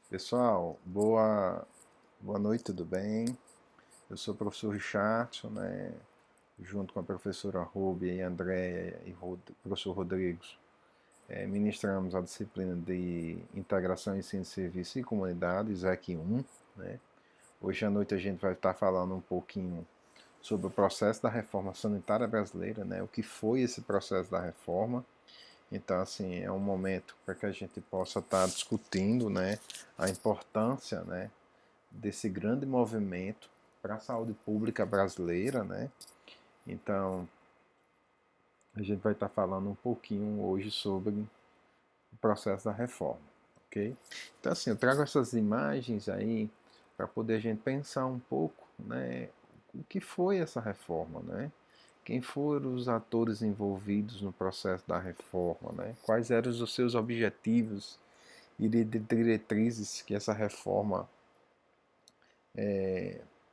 Pessoal, boa noite, tudo bem? Eu sou o professor Richardson, né? Junto com a professora Ruby e Andréia e o professor Rodrigues, ministramos a disciplina de Integração, Ensino, Serviço e Comunidades, EC 1, né? Hoje à noite a gente vai estar falando um pouquinho sobre o processo da reforma sanitária brasileira, né? O que foi esse processo da reforma. Então, assim, é um momento para que a gente possa estar discutindo, né, a importância, né, desse grande movimento para a saúde pública brasileira, né? Então, a gente vai estar falando um pouquinho hoje sobre o processo da reforma, ok? Então, assim, eu trago essas imagens aí para poder a gente pensar um pouco, né? O que foi essa reforma, né? Quem foram os atores envolvidos no processo da reforma, né? Quais eram os seus objetivos e diretrizes que essa reforma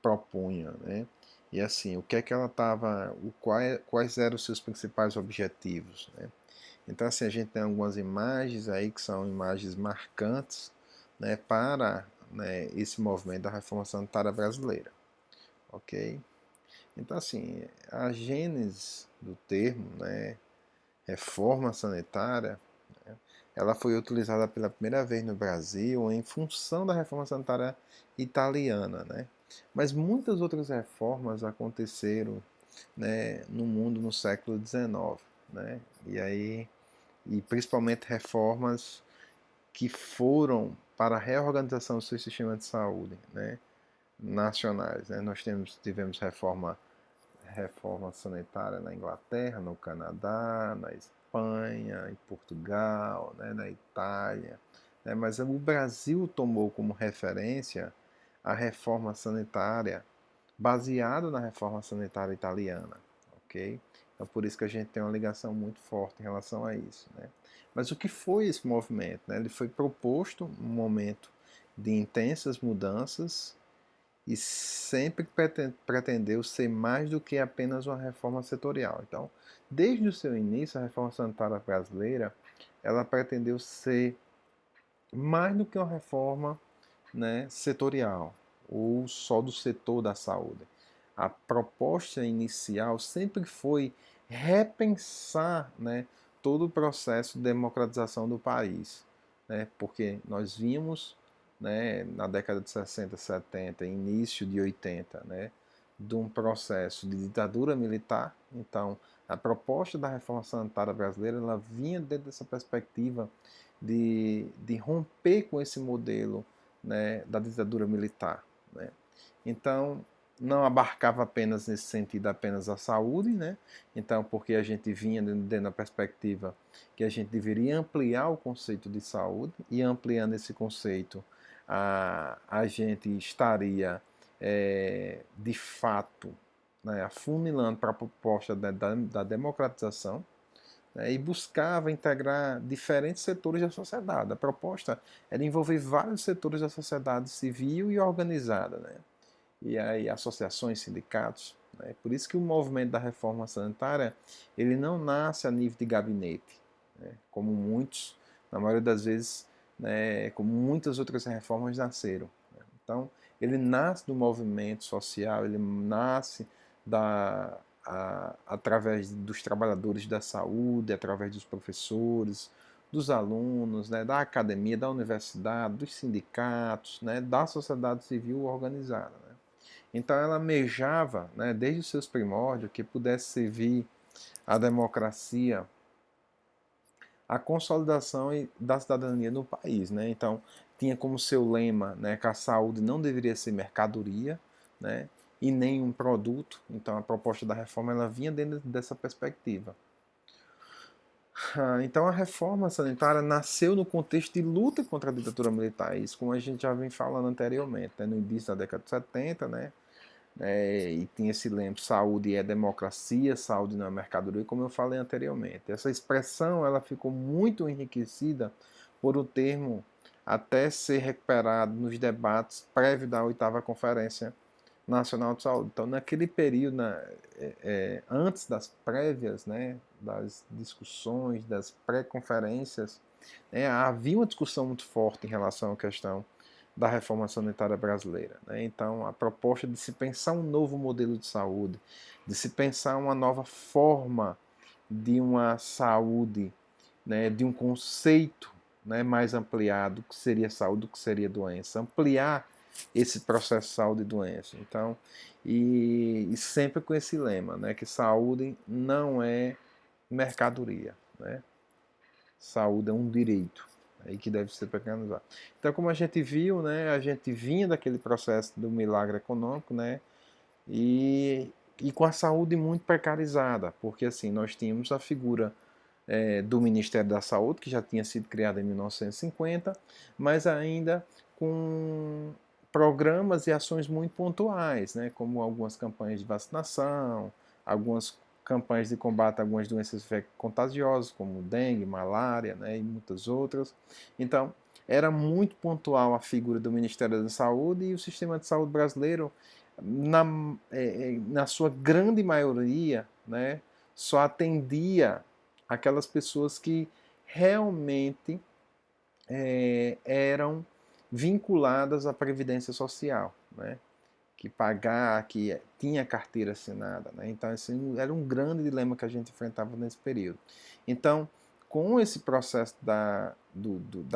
propunha, né? E assim, o que é que ela estava, quais eram os seus principais objetivos, né? Então assim, a gente tem algumas imagens aí que são imagens marcantes, né, para, né, esse movimento da reforma sanitária brasileira, ok? Então assim, a gênese do termo, né, reforma sanitária, né, ela foi utilizada pela primeira vez no Brasil em função da reforma sanitária italiana, né? Mas muitas outras reformas aconteceram, né, no mundo no século XIX, né? E principalmente reformas que foram para a reorganização do seu sistema de saúde, né, nacionais, né? Nós tivemos reforma sanitária na Inglaterra, no Canadá, na Espanha, em Portugal, né, na Itália, né, mas o Brasil tomou como referência a reforma sanitária baseada na reforma sanitária italiana, ok? Então por isso que a gente tem uma ligação muito forte em relação a isso, né? Mas o que foi esse movimento, né? Ele foi proposto um momento de intensas mudanças e sempre pretendeu ser mais do que apenas uma reforma setorial. Então, desde o seu início, a reforma sanitária brasileira, ela pretendeu ser mais do que uma reforma, né, setorial ou só do setor da saúde. A proposta inicial sempre foi repensar, né, todo o processo de democratização do país, né, porque nós vimos, né, na década de 60, 70, início de 80, né, de um processo de ditadura militar. Então, a proposta da reforma sanitária brasileira ela vinha dentro dessa perspectiva de romper com esse modelo, né, da ditadura militar, né? Então, não abarcava apenas nesse sentido apenas a saúde, né? Então, porque a gente vinha dentro da perspectiva que a gente deveria ampliar o conceito de saúde e ampliando esse conceito, a gente estaria de fato, né, afunilando para a proposta da democratização, né, e buscava integrar diferentes setores da sociedade. A proposta era envolver vários setores da sociedade civil e organizada, né? E aí associações, sindicatos. Né? Por isso que o movimento da reforma sanitária ele não nasce a nível de gabinete, né? Como muitos, na maioria das vezes, né, como muitas outras reformas nasceram. Né? Então, ele nasce do movimento social, ele nasce através dos trabalhadores da saúde, através dos professores, dos alunos, né, da academia, da universidade, dos sindicatos, né, da sociedade civil organizada. Né? Então ela almejava, né, desde os seus primórdios, que pudesse servir a democracia, a consolidação da cidadania no país. Né? Então tinha como seu lema, né, que a saúde não deveria ser mercadoria, né, e nem um produto. Então a proposta da reforma ela vinha dentro dessa perspectiva. Então a reforma sanitária nasceu no contexto de luta contra a ditadura militar, isso como a gente já vem falando anteriormente, né? No início da década de 70, né? E tinha esse lema, saúde é democracia, saúde não é mercadoria, como eu falei anteriormente. Essa expressão ela ficou muito enriquecida por o termo até ser recuperado nos debates prévios da oitava Conferência Nacional de Saúde. Então, naquele período, antes das prévias, né, das discussões, das pré-conferências, né, havia uma discussão muito forte em relação à questão da reforma sanitária brasileira, né? Então, a proposta de se pensar um novo modelo de saúde, de se pensar uma nova forma de uma saúde, né, de um conceito, né, mais ampliado, que seria saúde, que seria doença, ampliar esse processo de saúde e doença. Então, e sempre com esse lema, né, que saúde não é mercadoria, né? Saúde é um direito aí que deve ser precarizado. Então, como a gente viu, né, a gente vinha daquele processo do milagre econômico, né, e com a saúde muito precarizada, porque assim nós tínhamos a figura do Ministério da Saúde, que já tinha sido criado em 1950, mas ainda com programas e ações muito pontuais, né, como algumas campanhas de vacinação, algumas campanhas de combate a algumas doenças contagiosas, como dengue, malária, né, e muitas outras. Então, era muito pontual a figura do Ministério da Saúde e o sistema de saúde brasileiro, na sua grande maioria, né, só atendia aquelas pessoas que realmente eram vinculadas à Previdência Social, né? Que pagar, que tinha carteira assinada. Né? Então, assim, era um grande dilema que a gente enfrentava nesse período. Então, com esse processo da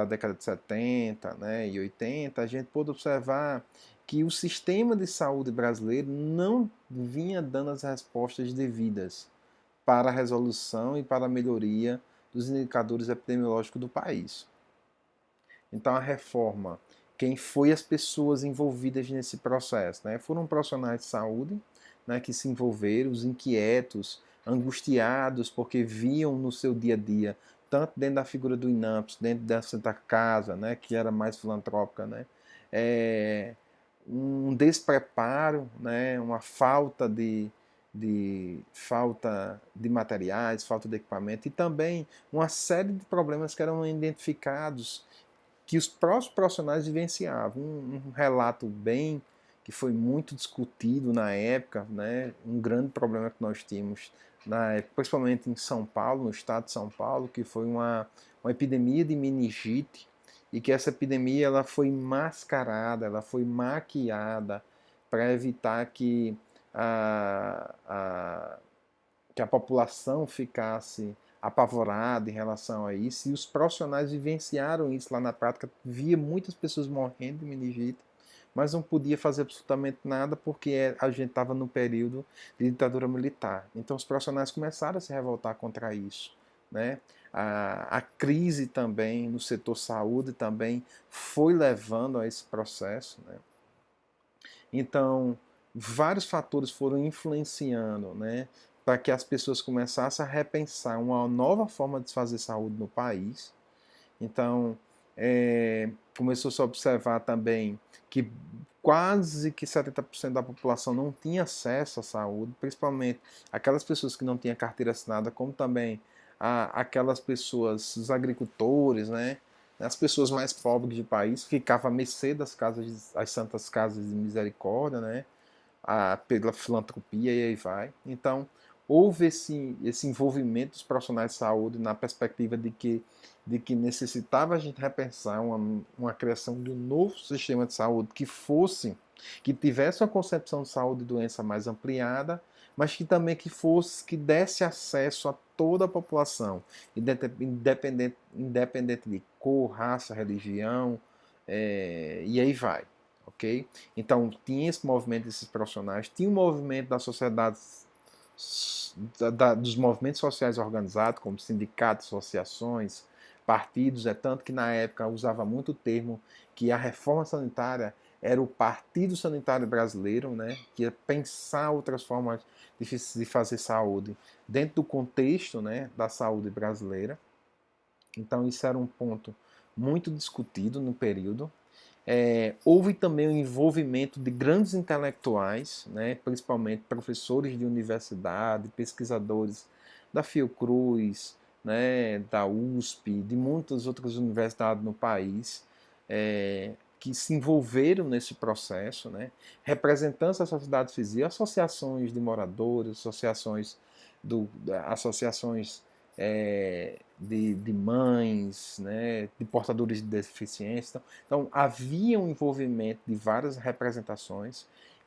década de 70, né, e 80, a gente pôde observar que o sistema de saúde brasileiro não vinha dando as respostas devidas para a resolução e para a melhoria dos indicadores epidemiológicos do país. Então, a reforma, quem foi as pessoas envolvidas nesse processo? Né? Foram profissionais de saúde, né, que se envolveram, os inquietos, angustiados, porque viam no seu dia a dia, tanto dentro da figura do INAMPS, dentro da Santa Casa, né, que era mais filantrópica, né, um despreparo, né, uma falta de materiais, falta de equipamento e também uma série de problemas que eram identificados que os próprios profissionais vivenciavam. Um relato bem que foi muito discutido na época, né, um grande problema que nós tínhamos na época, principalmente em São Paulo, no estado de São Paulo, que foi uma epidemia de meningite e que essa epidemia ela foi mascarada, ela foi maquiada para evitar a, que a população ficasse apavorada em relação a isso, e os profissionais vivenciaram isso lá na prática, via muitas pessoas morrendo de meningite, mas não podia fazer absolutamente nada porque a gente estava no período de ditadura militar. Então os profissionais começaram a se revoltar contra isso, né? A crise também no setor saúde também foi levando a esse processo, né? Então, vários fatores foram influenciando, né, para que as pessoas começassem a repensar uma nova forma de fazer saúde no país. Então, começou-se a observar também que quase que 70% da população não tinha acesso à saúde, principalmente aquelas pessoas que não tinham carteira assinada, como também aquelas pessoas, os agricultores, né? As pessoas mais pobres do país ficavam à mercê das casas, as santas casas de misericórdia, né? Pela filantropia e aí vai. Então, houve esse envolvimento dos profissionais de saúde na perspectiva de que necessitava a gente repensar uma criação de um novo sistema de saúde que tivesse uma concepção de saúde e doença mais ampliada, mas que também que desse acesso a toda a população, independente de cor, raça, religião, e aí vai. Ok? Então, tinha esse movimento desses profissionais, tinha um movimento da sociedade, dos movimentos sociais organizados, como sindicatos, associações, partidos, tanto que na época usava muito o termo que a reforma sanitária era o Partido Sanitário Brasileiro, né, que ia pensar outras formas de fazer saúde dentro do contexto, né, da saúde brasileira. Então, isso era um ponto muito discutido no período. Houve também o envolvimento de grandes intelectuais, né, principalmente professores de universidade, pesquisadores da Fiocruz, né, da USP, de muitas outras universidades no país, que se envolveram nesse processo, né, representantes da sociedade civil, associações de moradores, associações de mães, né, de portadores de deficiência. Então, havia um envolvimento de várias representações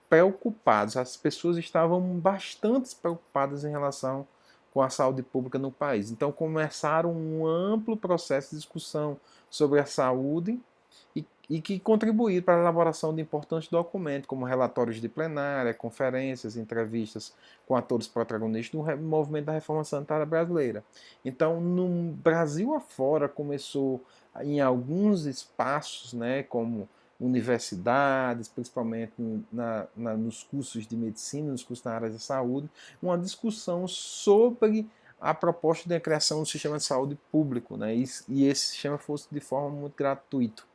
preocupados. As pessoas estavam bastante preocupadas em relação com a saúde pública no país. Então, começaram um amplo processo de discussão sobre a saúde e que contribuíram para a elaboração de importantes documentos, como relatórios de plenária, conferências, entrevistas com atores protagonistas do movimento da reforma sanitária brasileira. Então, no Brasil afora, começou em alguns espaços, né, como universidades, principalmente nos cursos de medicina, nos cursos na área da saúde, uma discussão sobre a proposta de criação do sistema de saúde público, né, e esse sistema fosse de forma muito gratuita.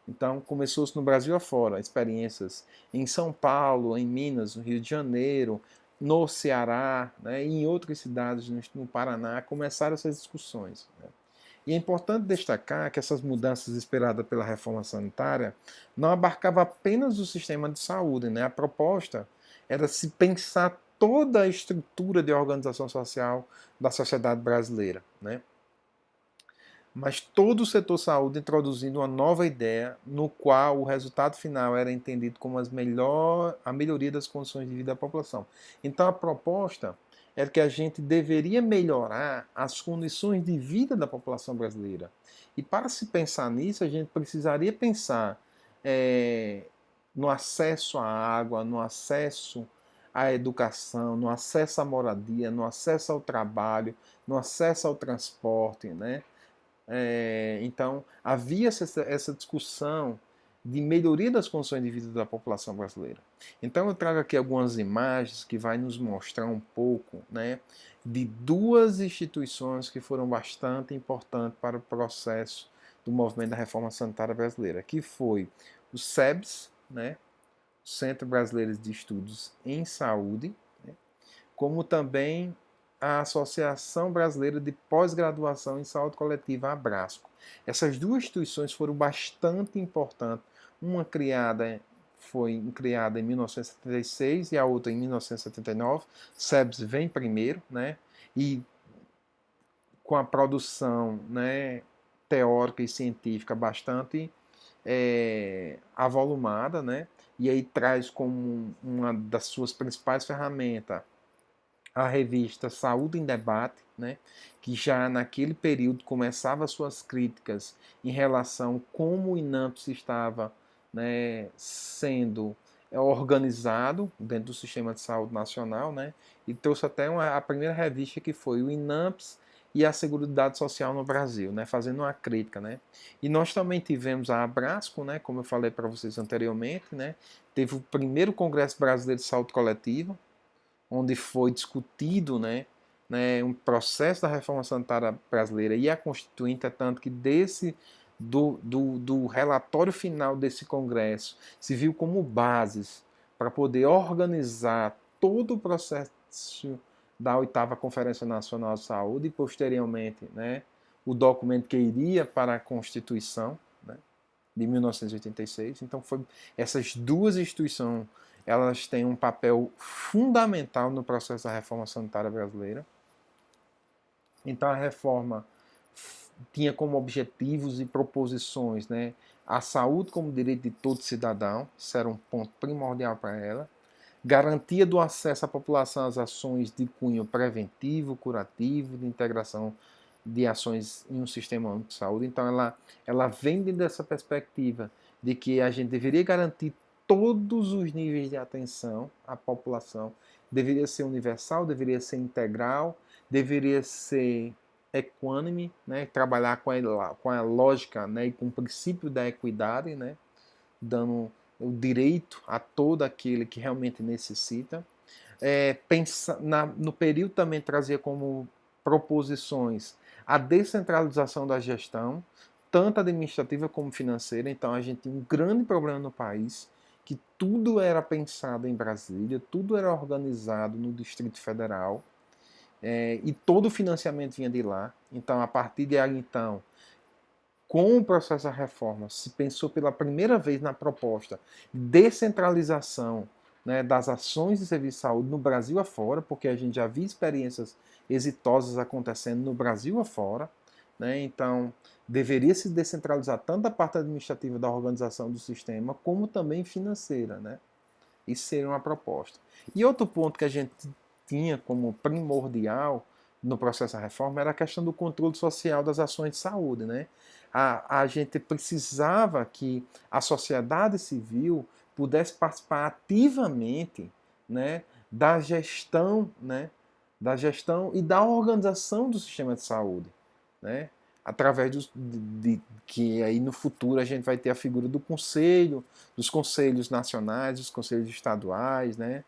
Então, começou-se no Brasil afora, experiências em São Paulo, em Minas, no Rio de Janeiro, no Ceará, né, e em outras cidades no Paraná, começaram essas discussões. Né. E é importante destacar que essas mudanças esperadas pela reforma sanitária não abarcavam apenas o sistema de saúde. Né. A proposta era se pensar toda a estrutura de organização social da sociedade brasileira. Né. Mas todo o setor saúde introduzindo uma nova ideia no qual o resultado final era entendido como a melhoria das condições de vida da população. Então a proposta era que a gente deveria melhorar as condições de vida da população brasileira. E para se pensar nisso, a gente precisaria pensar no acesso à água, no acesso à educação, no acesso à moradia, no acesso ao trabalho, no acesso ao transporte, né? Então, havia essa discussão de melhoria das condições de vida da população brasileira. Então, eu trago aqui algumas imagens que vai nos mostrar um pouco, né, de duas instituições que foram bastante importantes para o processo do movimento da reforma sanitária brasileira, que foi o SEBS, né, Centro Brasileiro de Estudos em Saúde, né, como também a Associação Brasileira de Pós-Graduação em Saúde Coletiva, a Abrasco. Essas duas instituições foram bastante importantes. Uma foi criada em 1976 e a outra em 1979. SEBS vem primeiro, né? E com a produção, né, teórica e científica bastante avolumada, né? E aí traz como uma das suas principais ferramentas a revista Saúde em Debate, né, que já naquele período começava suas críticas em relação a como o INAMPS estava, né, sendo organizado dentro do sistema de saúde nacional, né, e trouxe até a primeira revista que foi o INAMPS e a Seguridade Social no Brasil, né, fazendo uma crítica, né. E nós também tivemos a Abrasco, né, como eu falei para vocês anteriormente, né, teve o primeiro Congresso Brasileiro de Saúde Coletiva, onde foi discutido, um processo da reforma sanitária brasileira e a Constituinte, é tanto que do relatório final desse Congresso se viu como bases para poder organizar todo o processo da 8ª Conferência Nacional de Saúde e, posteriormente, né, o documento que iria para a Constituição, né, de 1986. Então, essas duas instituições, elas têm um papel fundamental no processo da reforma sanitária brasileira. Então, a reforma tinha como objetivos e proposições, né, a saúde como direito de todo cidadão, isso era um ponto primordial para ela, garantia do acesso à população às ações de cunho preventivo, curativo, de integração de ações em um sistema único de saúde. Então, ela vem dessa perspectiva de que a gente deveria garantir todos os níveis de atenção à população. Deveria ser universal, deveria ser integral, deveria ser equânime, né? Trabalhar com a lógica, né? E com o princípio da equidade, né? Dando o direito a todo aquele que realmente necessita. No período também trazia como proposições a descentralização da gestão, tanto administrativa como financeira. Então a gente tem um grande problema no país, que tudo era pensado em Brasília, tudo era organizado no Distrito Federal, e todo o financiamento vinha de lá. Então, a partir de aí, então, com o processo da reforma, se pensou pela primeira vez na proposta de descentralização né, das ações de serviço de saúde no Brasil afora, porque a gente já viu experiências exitosas acontecendo no Brasil afora, né? Então, deveria se descentralizar tanto a parte administrativa da organização do sistema, como também financeira, né? Isso seria uma proposta. E outro ponto que a gente tinha como primordial no processo da reforma era a questão do controle social das ações de saúde, né? A gente precisava que a sociedade civil pudesse participar ativamente, né, da gestão e da organização do sistema de saúde, né? Através que aí no futuro a gente vai ter a figura do conselho, dos conselhos nacionais, dos conselhos estaduais, né?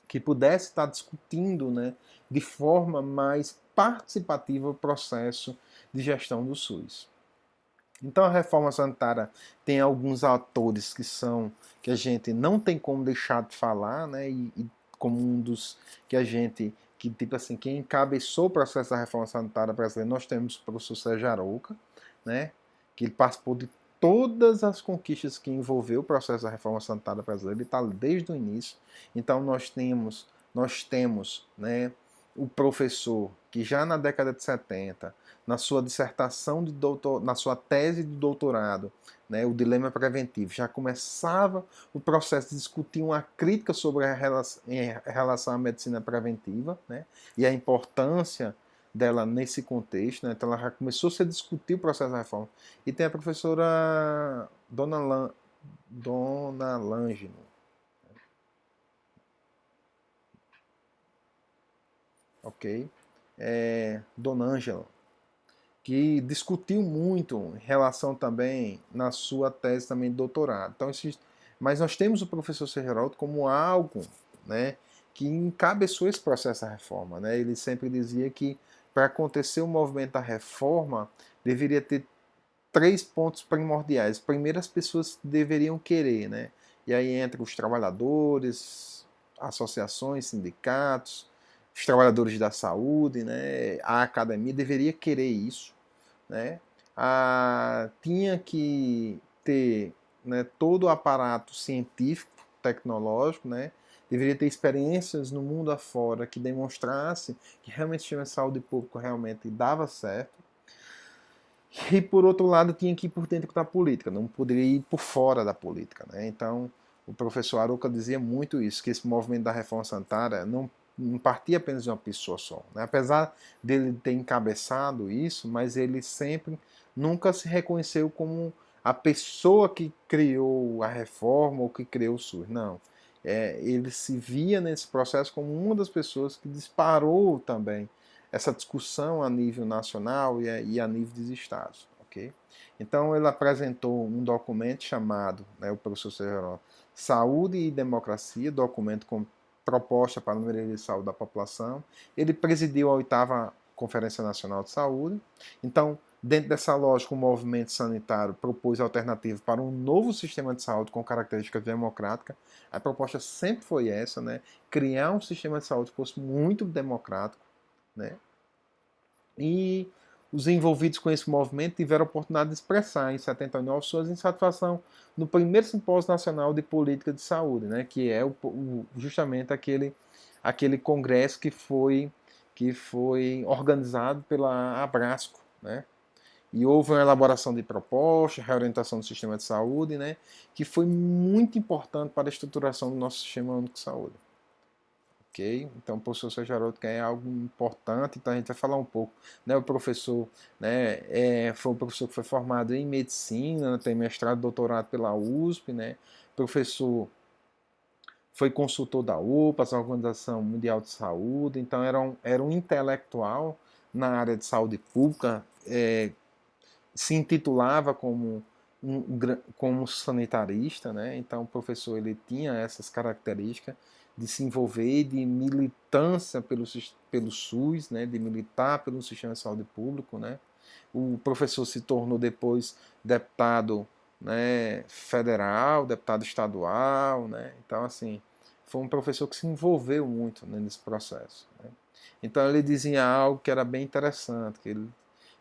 Que pudesse estar discutindo, né, de forma mais participativa o processo de gestão do SUS. Então a reforma sanitária tem alguns atores que a gente não tem como deixar de falar, né? E como um dos que a gente que tipo assim, quem encabeçou o processo da reforma sanitária brasileira, nós temos o professor Sérgio Arouca, né? Que ele participou de todas as conquistas que envolveu o processo da reforma sanitária brasileira, ele está desde o início. Então nós temos, né, o professor que já na década de 70 na sua dissertação de doutor, na sua tese de doutorado, né, o dilema preventivo, já começava o processo de discutir uma crítica sobre em relação à medicina preventiva, né, e a importância dela nesse contexto, né, então ela já começou a se discutir o processo da reforma. E tem a professora Dona Langino, ok? Dona Ângela, que discutiu muito em relação também na sua tese também de doutorado. Então, mas nós temos o professor Sergeraldo como algo, né, que encabeçou esse processo da reforma, né? Ele sempre dizia que para acontecer o movimento da reforma deveria ter três pontos primordiais. Primeiro, as pessoas deveriam querer, né? E aí entra os trabalhadores, associações, sindicatos, os trabalhadores da saúde, né? A academia deveria querer isso, né? Tinha que ter, né, todo o aparato científico, tecnológico, né? Deveria ter experiências no mundo afora que demonstrasse que realmente o sistema de saúde público realmente dava certo. E por outro lado, tinha que ir por dentro da política, não poderia ir por fora da política, né? Então, o professor Arouca dizia muito isso, que esse movimento da reforma sanitária não partia apenas de uma pessoa só, né? Apesar dele ter encabeçado isso, mas ele sempre nunca se reconheceu como a pessoa que criou a reforma ou que criou o SUS, não. Ele se via nesse processo como uma das pessoas que disparou também essa discussão a nível nacional e a nível dos estados. Okay? Então ele apresentou um documento chamado, né, o professor Serrano, Saúde e Democracia, documento com proposta para a melhoria de saúde da população. Ele presidiu a 8ª Conferência Nacional de Saúde. Então, dentro dessa lógica, o movimento sanitário propôs alternativa para um novo sistema de saúde com características democráticas. A proposta sempre foi essa, né? Criar um sistema de saúde que fosse muito democrático, né? E os envolvidos com esse movimento tiveram a oportunidade de expressar em 79 suas insatisfação no primeiro Simpósio Nacional de Política de Saúde, né, que é justamente aquele congresso que foi organizado pela Abrasco, né? E houve uma elaboração de propostas, reorientação do sistema de saúde, né, que foi muito importante para a estruturação do nosso sistema único de saúde. Ok? Então, o professor Sérgio Arouca é algo importante, então a gente vai falar um pouco. Né, o professor, né, foi um professor que foi formado em medicina, tem mestrado e doutorado pela USP, né, professor foi consultor da UPAS, a Organização Mundial de Saúde, então era um intelectual na área de saúde pública, se intitulava como sanitarista, né? Então o professor ele tinha essas características de se envolver, de militância pelo SUS, né? De militar pelo sistema de saúde público, né? O professor se tornou depois deputado, né, federal, deputado estadual, né? Então assim foi um professor que se envolveu muito, né, nesse processo, né? Então ele dizia algo que era bem interessante,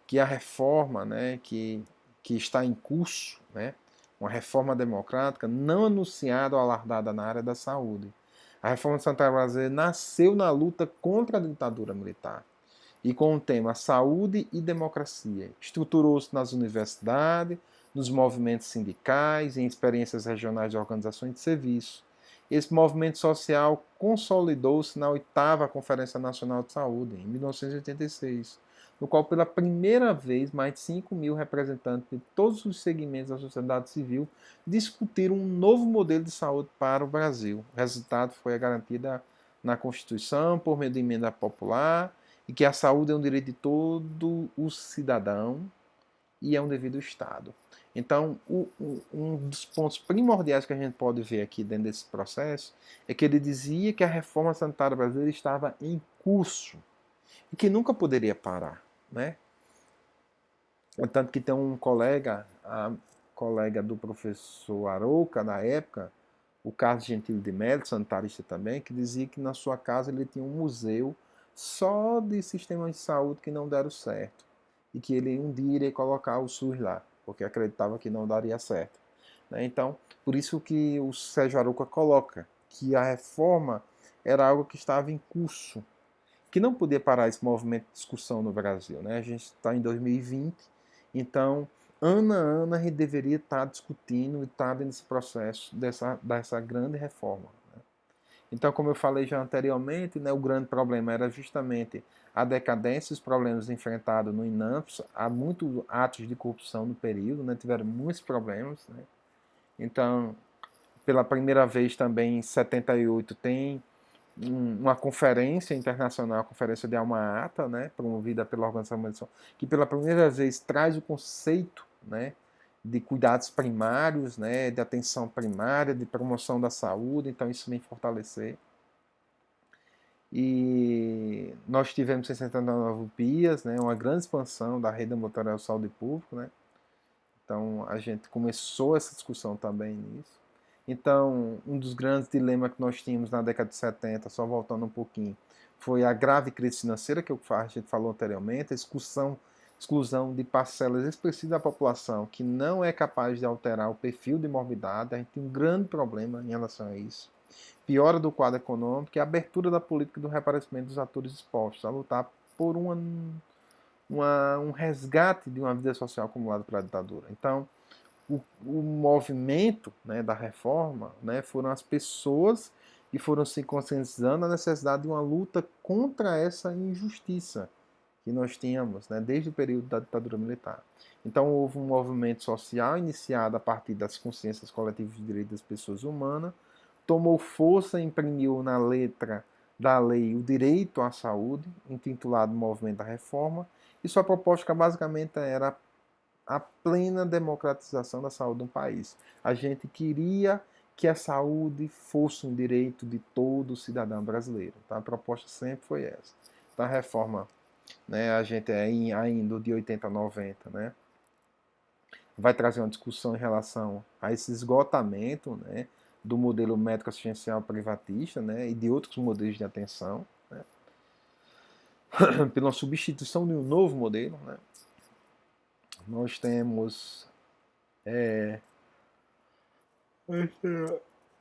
que a reforma, né, que está em curso, né, uma reforma democrática não anunciada ou alardada na área da saúde. A reforma sanitária brasileira nasceu na luta contra a ditadura militar e com o tema saúde e democracia. Estruturou-se nas universidades, nos movimentos sindicais e em experiências regionais de organizações de serviço. Esse movimento social consolidou-se na 8ª Conferência Nacional de Saúde, em 1986, no qual, pela primeira vez, mais de 5.000 representantes de todos os segmentos da sociedade civil discutiram um novo modelo de saúde para o Brasil. O resultado foi a garantida na Constituição, por meio de emenda popular, e que a saúde é um direito de todo o cidadão e é um dever do Estado. Então, um dos pontos primordiais que a gente pode ver aqui dentro desse processo é que ele dizia que a reforma sanitária brasileira estava em curso e que nunca poderia parar, né? Tanto que tem um colega, a colega do professor Arouca, na época, o Carlos Gentili de Mello, sanitarista também, que dizia que na sua casa ele tinha um museu só de sistemas de saúde que não deram certo. E que ele um dia iria colocar o SUS lá, porque acreditava que não daria certo. Então, por isso que o Sérgio Arouca coloca que a reforma era algo que estava em curso, que não podia parar esse movimento de discussão no Brasil. A gente está em 2020, então, ano a ano, a gente deveria estar discutindo e estar nesse processo dessa grande reforma. Então, como eu falei já anteriormente, o grande problema era justamente a decadência e os problemas enfrentados no INAMPS. Há muitos atos de corrupção no período, tiveram muitos problemas. Então, pela primeira vez também em 78 tem uma conferência internacional, a Conferência de Alma-Ata, promovida pela Organização Mundial, que pela primeira vez traz o conceito, de cuidados primários, de atenção primária, de promoção da saúde. Então isso vem fortalecer. E nós tivemos 69 UPIAs, uma grande expansão da rede ambulatorial de saúde pública. Então a gente começou essa discussão também nisso. Então, um dos grandes dilemas que nós tínhamos na década de 70, só voltando um pouquinho, foi a grave crise financeira, que a gente falou anteriormente, a exclusão de parcelas expressivas da população, que não é capaz de alterar o perfil de morbidade. A gente tem um grande problema em relação a isso. Piora do quadro econômico e a abertura da política do reaparecimento dos atores expostos a lutar por um resgate de uma vida social acumulada pela ditadura. Então, o movimento da reforma foram as pessoas que foram se conscientizando da necessidade de uma luta contra essa injustiça que nós tínhamos desde o período da ditadura militar. Então houve um movimento social iniciado a partir das consciências coletivas de direitos das pessoas humanas, tomou força e imprimiu na letra da lei o direito à saúde, intitulado Movimento da Reforma, e sua proposta basicamente era a plena democratização da saúde no país. A gente queria que a saúde fosse um direito de todo cidadão brasileiro. Tá? A proposta sempre foi essa. Então, a reforma, a gente ainda de 80 a 90, vai trazer uma discussão em relação a esse esgotamento do modelo médico-assistencial privatista e de outros modelos de atenção, pela substituição de um novo modelo. Nós temos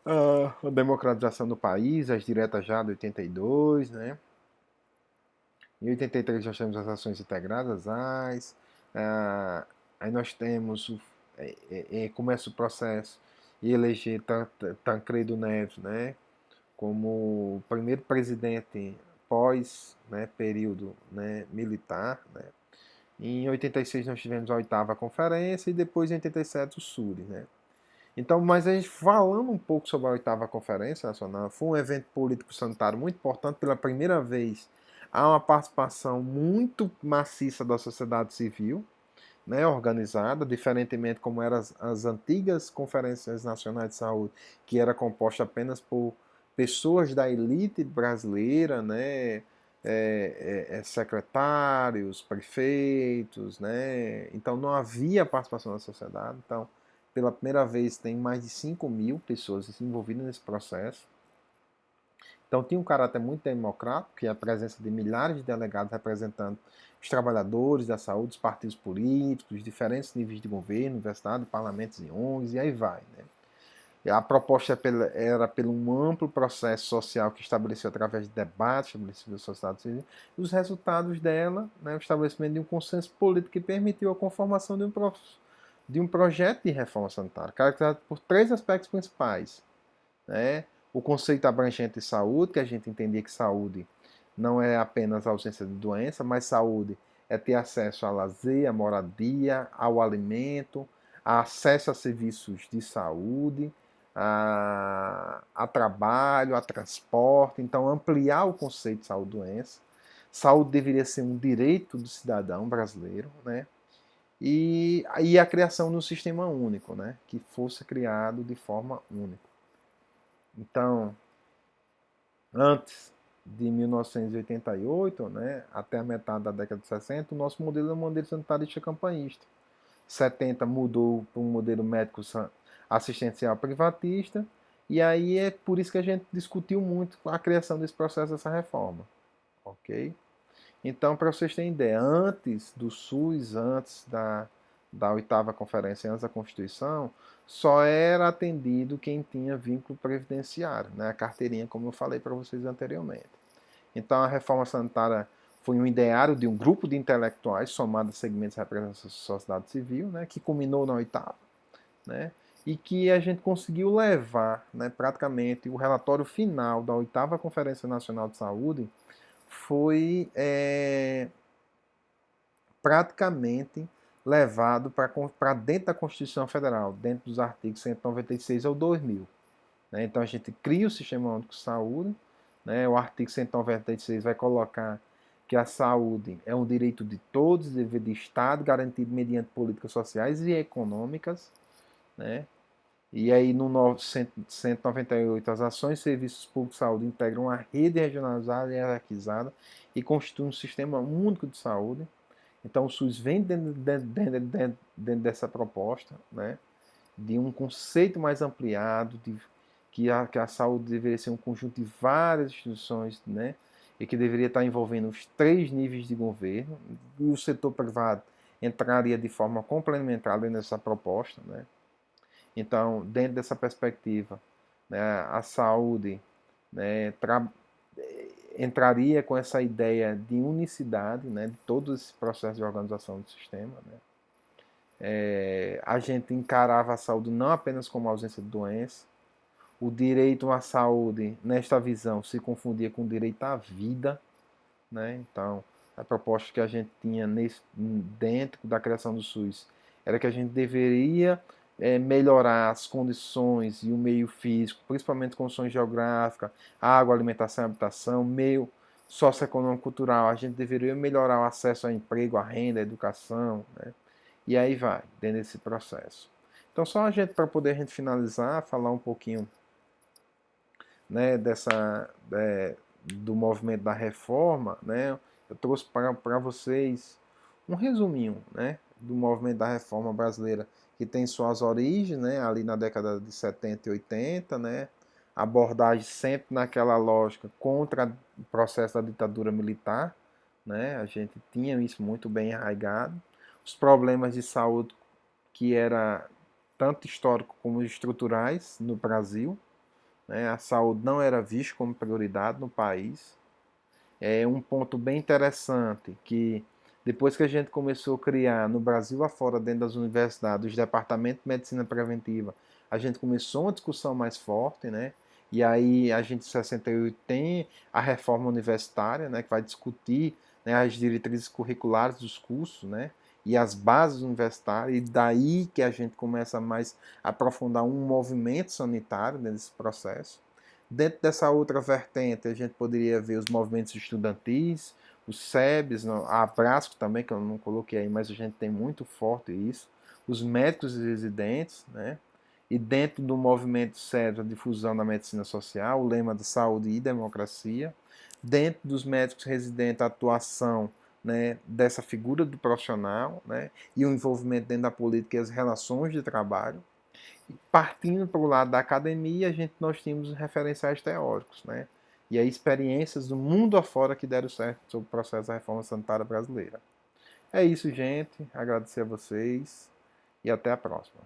a democratização do país, as diretas já de 82, Em 83 nós temos as ações integradas, aí nós temos, começa o processo e eleger Tancredo Neves, como primeiro presidente pós período militar. Em 86 nós tivemos a 8ª conferência e depois em 87 o SURI. Então, mas a gente falando um pouco sobre a 8ª Conferência Nacional, foi um evento político sanitário muito importante. Pela primeira vez há uma participação muito maciça da sociedade civil, organizada, diferentemente como eram as antigas conferências nacionais de saúde, que era composta apenas por pessoas da elite brasileira, secretários, prefeitos, então não havia participação da sociedade. Então, pela primeira vez tem mais de 5.000 pessoas envolvidas nesse processo. Então tinha um caráter muito democrático, que é a presença de milhares de delegados representando os trabalhadores da saúde, os partidos políticos, diferentes níveis de governo, universidade, parlamentos e ONGs, e aí vai. Né? E a proposta era pelo um amplo processo social que estabeleceu através de debates, estabelecido a sociedade civil, e os resultados dela, né, o estabelecimento de um consenso político que permitiu a conformação de um projeto de reforma sanitária, caracterizado por três aspectos principais. Né? O conceito abrangente de saúde, que a gente entendia que saúde não é apenas a ausência de doença, mas saúde é ter acesso a lazer, a moradia, ao alimento, a acesso a serviços de saúde, a trabalho, a transporte. Então, ampliar o conceito de saúde-doença. Saúde deveria ser um direito do cidadão brasileiro, né? E a criação de um sistema único, né? Que fosse criado de forma única. Então, antes de 1988, né, até a metade da década de 60, o nosso modelo é um modelo sanitarista campanhista. 70 mudou para um modelo médico assistencial privatista, e aí é por isso que a gente discutiu muito a criação desse processo, dessa reforma. Ok? Então, para vocês terem ideia, antes do SUS, antes da oitava conferência, antes da Constituição, só era atendido quem tinha vínculo previdenciário, né? A carteirinha, como eu falei para vocês anteriormente. Então, a reforma sanitária foi um ideário de um grupo de intelectuais somado a segmentos representantes da sociedade civil, né? Que culminou na oitava, né? E que a gente conseguiu levar, né, praticamente, o relatório final da oitava Conferência Nacional de Saúde foi praticamente levado para dentro da Constituição Federal, dentro dos artigos 196 ao 2000. Né? Então a gente cria o Sistema Único de Saúde, né? O artigo 196 vai colocar que a saúde é um direito de todos, dever de Estado, garantido mediante políticas sociais e econômicas, né? E aí no 198, as ações e serviços públicos de saúde integram uma rede regionalizada e hierarquizada e constituem um sistema único de saúde. Então o SUS vem dentro dessa proposta, né, de um conceito mais ampliado, de que a saúde deveria ser um conjunto de várias instituições, né, e que deveria estar envolvendo os três níveis de governo, e o setor privado entraria de forma complementar nessa proposta. Né. Então, dentro dessa perspectiva, né, a saúde, né, entraria com essa ideia de unicidade, né, de todo esse processo de organização do sistema. Né. A gente encarava a saúde não apenas como ausência de doença, o direito à saúde, nesta visão, se confundia com o direito à vida. Né. Então, a proposta que a gente tinha dentro da criação do SUS era que a gente deveria melhorar as condições e o meio físico, principalmente condições geográficas, água, alimentação, habitação, meio socioeconômico, cultural. A gente deveria melhorar o acesso ao emprego, à renda, à educação, né? E aí vai, dentro desse processo. Então, só para poder a gente finalizar, falar um pouquinho, né, do movimento da reforma, né? Eu trouxe para vocês um resuminho, né, do movimento da reforma brasileira, que tem suas origens, né, ali na década de 70 e 80, né, abordagem sempre naquela lógica contra o processo da ditadura militar, né, a gente tinha isso muito bem arraigado, os problemas de saúde que era tanto histórico como estruturais no Brasil, né, a saúde não era vista como prioridade no país. É um ponto bem interessante que depois que a gente começou a criar no Brasil afora, dentro das universidades, os departamentos de medicina preventiva, a gente começou uma discussão mais forte, né? E aí a gente em 68 tem a reforma universitária, né, que vai discutir, né, as diretrizes curriculares dos cursos, né, e as bases universitárias, e daí que a gente começa mais a aprofundar um movimento sanitário nesse processo. Dentro dessa outra vertente, a gente poderia ver os movimentos estudantis, os SEBs, a Abrasco também, que eu não coloquei aí, mas a gente tem muito forte isso, os médicos e residentes, né? E dentro do movimento SEBs, a difusão da medicina social, o lema de saúde e democracia. Dentro dos médicos residentes, a atuação, né, dessa figura do profissional, né, e o envolvimento dentro da política e as relações de trabalho. Partindo para o lado da academia, nós tínhamos referenciais teóricos, né? e aí experiências do mundo afora que deram certo sobre o processo da reforma sanitária brasileira. É isso, gente. Agradecer a vocês e até a próxima.